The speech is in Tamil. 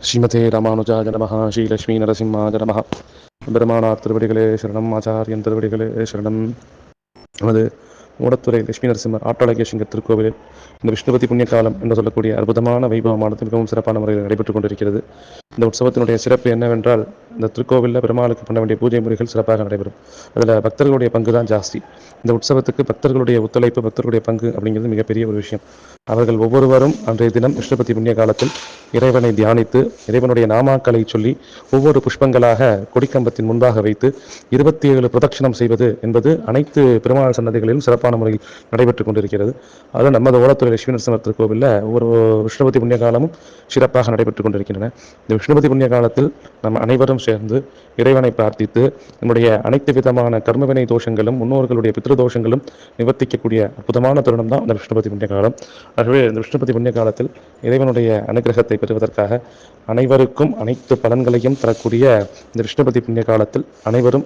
ஸ்ரீமதே ராமானுஜாய நமஹ. ஸ்ரீ லட்சுமி நரசிம்மாய நமஹ. பெருமானார் திருவடிகளே சரணம். ஆச்சாரியன் திருவடிகளே சரணம். நமது மூடத்துறை லட்சுமி நரசிம்மர் ஆட்டழகிய சிங்க திருக்கோவிலில் இந்த விஷ்ணுபதி புண்ணியகாலம் என்று சொல்லக்கூடிய அற்புதமான வைபவமானது மிகவும் சிறப்பான முறையில் நடைபெற்றுக் கொண்டிருக்கிறது. இந்த உற்சவத்தினுடைய சிறப்பு என்னவென்றால், இந்த திருக்கோவிலில் பெருமாளுக்கு பண்ண வேண்டிய பூஜை முறைகள் சிறப்பாக நடைபெறும். அதில் பக்தர்களுடைய பங்கு தான் ஜாஸ்தி. இந்த உற்சவத்துக்கு பக்தர்களுடைய ஒத்துழைப்பு, பக்தர்களுடைய பங்கு அப்படிங்கிறது மிகப்பெரிய ஒரு விஷயம். அவர்கள் ஒவ்வொருவரும் அன்றைய தினம் விஷ்ணுபதி புண்ணிய காலத்தில் இறைவனை தியானித்து, இறைவனுடைய நாமாக்களை சொல்லி, ஒவ்வொரு புஷ்பங்களாக கொடிக்கம்பத்தின் முன்பாக வைத்து 27 பிரதட்சணம் செய்வது என்பது அனைத்து பெருமாள் சன்னதிகளிலும் சிறப்பான முறையில் நடைபெற்றுக் கொண்டிருக்கிறது. அது நமது ஓலத்துறை லட்சுமி நரசிம்மர் திருக்கோவிலில் ஒவ்வொரு விஷ்ணுபதி புண்ணிய காலமும் சிறப்பாக நடைபெற்றுக் கொண்டிருக்கின்றன. இந்த விஷ்ணுபதி புண்ணிய காலத்தில் நம்ம அனைவரும் சேர்ந்து இறைவனை பிரார்த்தித்து நம்முடைய அனைத்து விதமான கர்மவினை தோஷங்களும், முன்னோர்களுடைய பித்ருதோஷங்களும் நிவர்த்திக்கக்கூடிய அற்புதமான தருணம் தான் இந்த விஷ்ணுபதி புண்ணிய காலம். ஆகவே இந்த விஷ்ணுபதி புண்ணிய காலத்தில் இறைவனுடைய அனுகிரகத்தை பெறுவதற்காக அனைவருக்கும் அனைத்து பலன்களையும் தரக்கூடிய இந்த விஷ்ணுபதி புண்ணிய காலத்தில் அனைவரும்